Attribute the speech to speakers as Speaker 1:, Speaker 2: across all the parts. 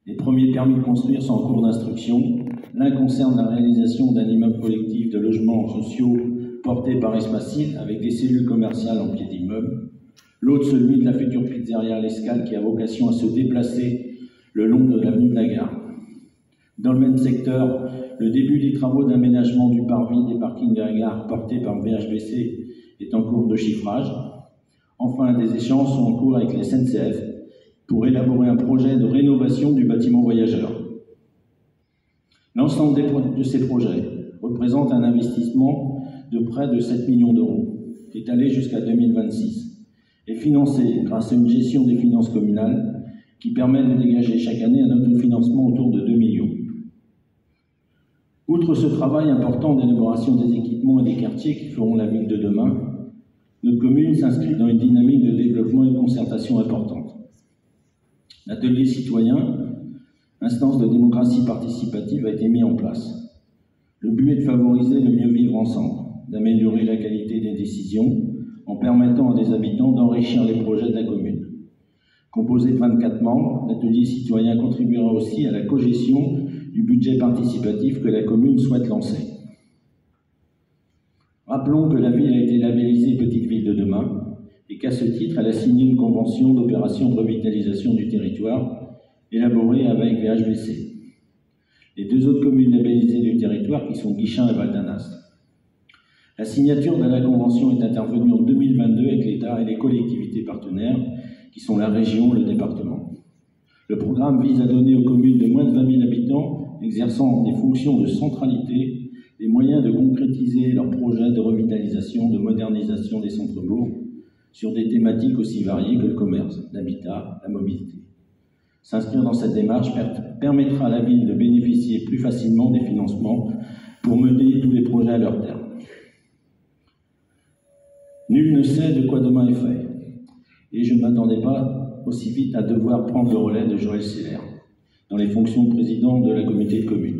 Speaker 1: Les premiers permis de construire sont en cours d'instruction. L'un concerne la réalisation d'un immeuble collectif de logements sociaux porté par Espacil avec des cellules commerciales en pied d'immeuble. L'autre, celui de la future pizzeria L'Escale qui a vocation à se déplacer le long de l'avenue de la Gare. Dans le même secteur, le début des travaux d'aménagement du parvis des parkings de la Gare portés par VHBC est en cours de chiffrage. Enfin, des échanges sont en cours avec la SNCF pour élaborer un projet de rénovation du bâtiment voyageur. L'ensemble de ces projets représente un investissement de près de 7 millions d'euros, étalé jusqu'à 2026, et financé grâce à une gestion des finances communales qui permet de dégager chaque année un autofinancement autour de 2 millions. Outre ce travail important d'élaboration des équipements et des quartiers qui feront la ville de demain, notre commune s'inscrit dans une dynamique de développement et de concertation importante. L'atelier citoyen, instance de démocratie participative, a été mis en place. Le but est de favoriser le mieux vivre ensemble, d'améliorer la qualité des décisions en permettant à des habitants d'enrichir les projets de la commune. Composé de 24 membres, l'atelier citoyen contribuera aussi à la cogestion du budget participatif que la commune souhaite lancer. Rappelons que la ville a été labellisée Petite Ville de demain et qu'à ce titre, elle a signé une convention d'opération de revitalisation du territoire élaborée avec VHBC. Les deux autres communes labellisées du territoire qui sont Guichen et Val d'Anast. La signature de la convention est intervenue en 2022 avec l'État et les collectivités partenaires qui sont la région, le département. Le programme vise à donner aux communes de moins de 20 000 habitants exerçant des fonctions de centralité les moyens de concrétiser leurs projets de revitalisation, de modernisation des centres-bourgs sur des thématiques aussi variées que le commerce, l'habitat, la mobilité. S'inscrire dans cette démarche permettra à la ville de bénéficier plus facilement des financements pour mener tous les projets à leur terme. Nul ne sait de quoi demain est fait, et je ne m'attendais pas aussi vite à devoir prendre le relais de Joël Seller dans les fonctions de président de la communauté de communes.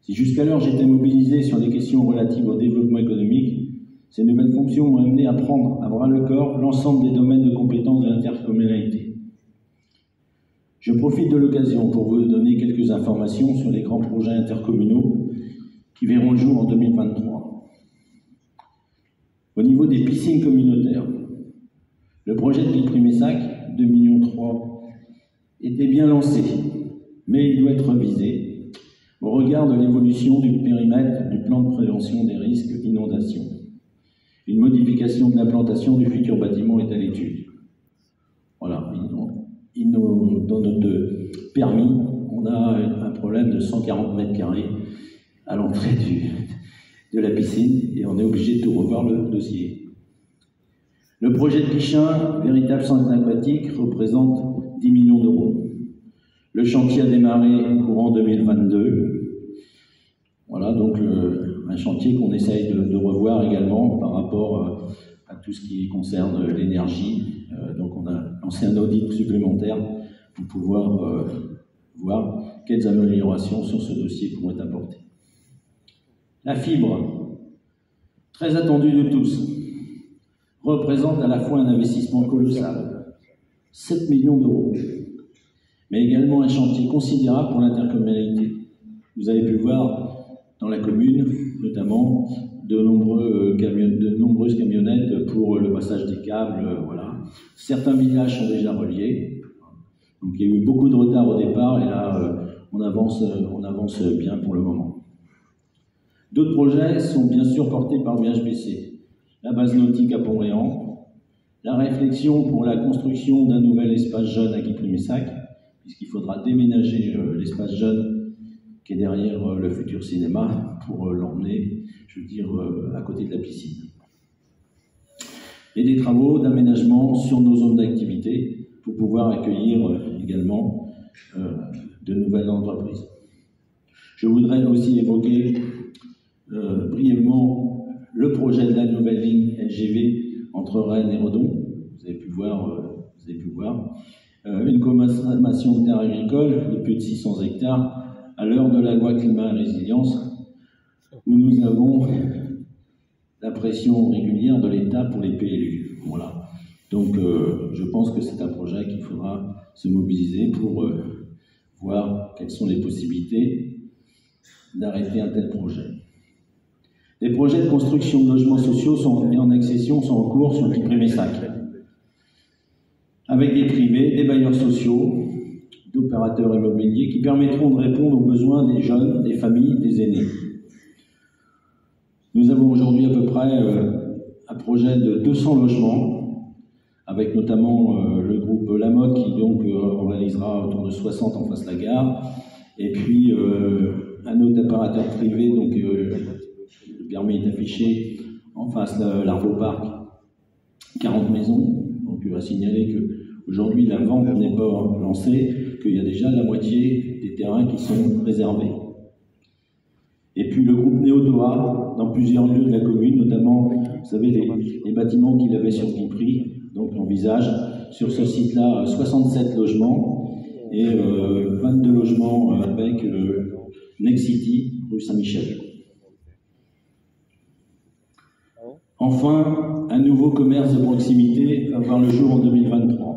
Speaker 1: Si jusqu'alors j'étais mobilisé sur des questions relatives au développement économique, ces nouvelles fonctions m'ont amené à prendre à bras-le-corps l'ensemble des domaines de compétences de l'intercommunalité. Je profite de l'occasion pour vous donner quelques informations sur les grands projets intercommunaux qui verront le jour en 2023. Au niveau des piscines communautaires, le projet de Villeprix-Messac, 2,3 millions, était bien lancé, mais il doit être révisé au regard de l'évolution du périmètre du plan de prévention des risques d'inondation. Une modification de l'implantation du futur bâtiment est à l'étude. Voilà, dans notre permis, on a un problème de 140 mètres carrés à l'entrée de la piscine et on est obligé de tout revoir le dossier. Le projet de Guichen, véritable centre aquatique, représente 10 millions d'euros. Le chantier a démarré courant 2022. Voilà, donc un chantier qu'on essaye de revoir également par rapport à tout ce qui concerne l'énergie. Donc on a lancé un audit supplémentaire pour pouvoir voir quelles améliorations sur ce dossier pourront être apportées. La fibre, très attendue de tous, représente à la fois un investissement colossal, 7 millions d'euros, mais également un chantier considérable pour l'intercommunalité. Vous avez pu voir dans la commune, notamment, de nombreuses camionnettes pour le passage des câbles, voilà. Certains villages sont déjà reliés, donc il y a eu beaucoup de retard au départ, et là, on avance bien pour le moment. D'autres projets sont bien sûr portés par VHBC. La base nautique à Pont-Réan, la réflexion pour la construction d'un nouvel espace jeune à Guilleprix-Messac, puisqu'il faudra déménager l'espace jeune qui est derrière le futur cinéma pour l'emmener, je veux dire, à côté de la piscine. Et des travaux d'aménagement sur nos zones d'activité pour pouvoir accueillir également de nouvelles entreprises. Je voudrais aussi évoquer brièvement le projet de la nouvelle ligne LGV entre Rennes et Redon. Vous avez pu voir, une consommation de terres agricoles de plus de 600 hectares à l'heure de la loi climat et résilience, où nous avons la pression régulière de l'État pour les PLU. Voilà. Donc je pense que c'est un projet qu'il faudra se mobiliser pour voir quelles sont les possibilités d'arrêter un tel projet. Des projets de construction de logements sociaux et en accession sont en cours sur le Guipry-Messac, avec des privés, des bailleurs sociaux, d'opérateurs immobiliers qui permettront de répondre aux besoins des jeunes, des familles, des aînés. Nous avons aujourd'hui à peu près un projet de 200 logements, avec notamment le groupe Lamotte qui donc en réalisera autour de 60 en face de la gare, et puis un autre opérateur privé, donc le permis est affiché en face de l'Arbeau Park, 40 maisons. Donc à signaler qu'aujourd'hui la vente n'est pas lancée, qu'il y a déjà la moitié des terrains qui sont réservés. Et puis le groupe Néodoa, dans plusieurs lieux de la commune, notamment, vous savez, les bâtiments qu'il avait sur Guipry, donc envisage sur ce site-là 67 logements et 22 logements avec Nexity, rue Saint-Michel. Enfin, un nouveau commerce de proximité va voir le jour en 2023.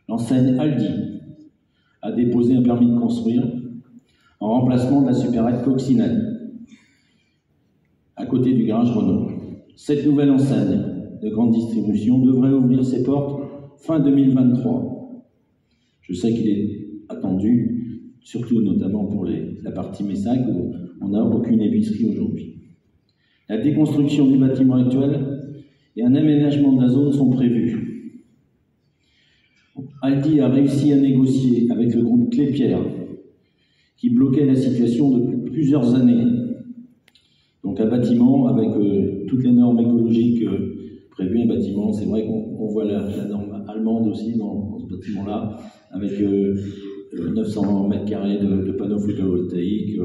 Speaker 1: L'enseigne Aldi a déposé un permis de construire en remplacement de la supérette Coccinelle, à côté du garage Renault. Cette nouvelle enseigne de grande distribution devrait ouvrir ses portes fin 2023. Je sais qu'il est attendu, surtout notamment pour la partie Messac, où on n'a aucune épicerie aujourd'hui. La déconstruction du bâtiment actuel et un aménagement de la zone sont prévus. Aldi a réussi à négocier avec le groupe Clépierre, qui bloquait la situation depuis plusieurs années. Donc un bâtiment avec toutes les normes écologiques prévues, un bâtiment, c'est vrai qu'on voit la norme allemande aussi dans ce bâtiment-là, avec 900 mètres carrés de panneaux photovoltaïques,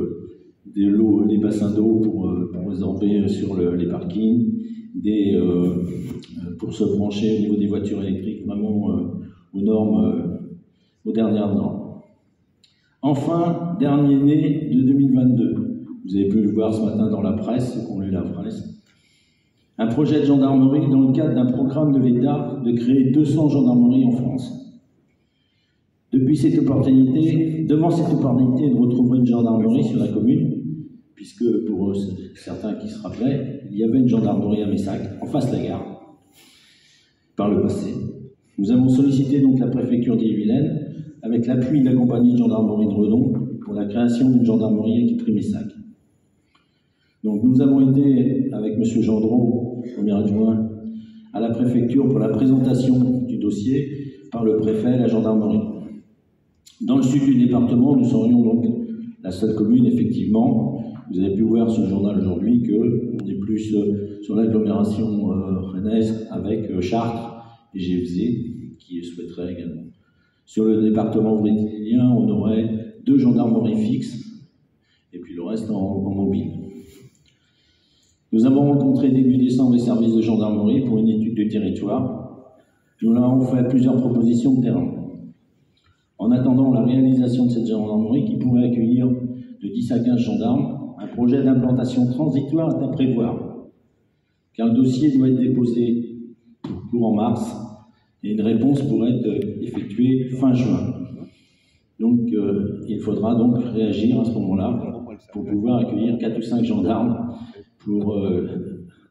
Speaker 1: des bassins d'eau pour résorber sur les parkings, pour se brancher au niveau des voitures électriques, vraiment aux normes, aux dernières normes. Enfin, dernier né de 2022, vous avez pu le voir ce matin dans la presse, ceux qui ont lu la presse, un projet de gendarmerie dans le cadre d'un programme de l'État de créer 200 gendarmeries en France. Devant cette opportunité de retrouver une gendarmerie sur la commune, puisque pour certains qui se rappelaient, il y avait une gendarmerie à Messac, en face de la gare, par le passé. Nous avons sollicité donc la préfecture d'Ille-et-Vilaine, avec l'appui de la compagnie de gendarmerie de Redon, pour la création d'une gendarmerie à Guipry-Messac. Donc nous avons été, avec M. Gendron, premier adjoint, à la préfecture pour la présentation du dossier par le préfet et la gendarmerie. Dans le sud du département, nous serions donc la seule commune, effectivement. Vous avez pu voir sur le journal aujourd'hui qu'on est plus sur l'agglomération rennaise avec Chartres et Gévesey, qui souhaiterait également. Sur le département brésilien, on aurait 2 gendarmeries fixes et puis le reste en mobile. Nous avons rencontré début décembre les services de gendarmerie pour une étude du territoire. Nous leur avons fait plusieurs propositions de terrain. En attendant la réalisation de cette gendarmerie qui pourrait accueillir de 10 à 15 gendarmes, un projet d'implantation transitoire est à prévoir, car le dossier doit être déposé courant mars et une réponse pourrait être effectuée fin juin. Donc il faudra donc réagir à ce moment-là pour pouvoir accueillir 4 ou 5 gendarmes pour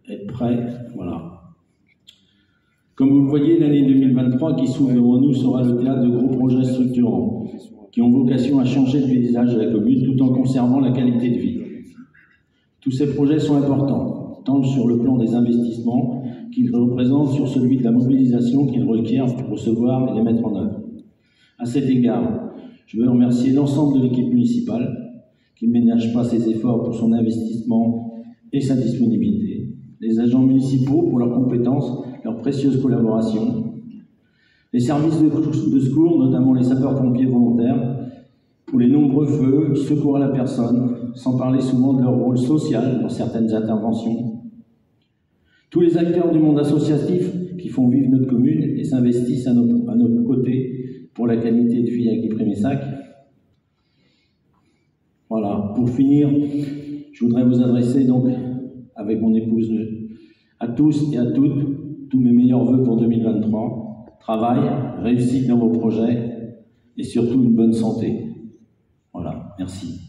Speaker 1: être prêts. Voilà. Comme vous le voyez, l'année 2023 qui s'ouvre devant nous sera le théâtre de gros projets structurants qui ont vocation à changer le paysage de la commune tout en conservant la qualité de vie. Tous ces projets sont importants, tant sur le plan des investissements qu'ils représentent sur celui de la mobilisation qu'ils requièrent pour recevoir et les mettre en œuvre. À cet égard, je veux remercier l'ensemble de l'équipe municipale qui ne ménage pas ses efforts pour son investissement et sa disponibilité, les agents municipaux pour leurs compétences, leur précieuse collaboration, les services de secours, notamment les sapeurs-pompiers volontaires, pour les nombreux feux, secours à la personne, sans parler souvent de leur rôle social dans certaines interventions. Tous les acteurs du monde associatif qui font vivre notre commune et s'investissent à notre côté pour la qualité de vie à Guipry-Messac. Voilà, pour finir, je voudrais vous adresser donc, avec mon épouse, à tous et à toutes, tous mes meilleurs vœux pour 2023. Travail, réussite dans vos projets, et surtout une bonne santé. Voilà, merci.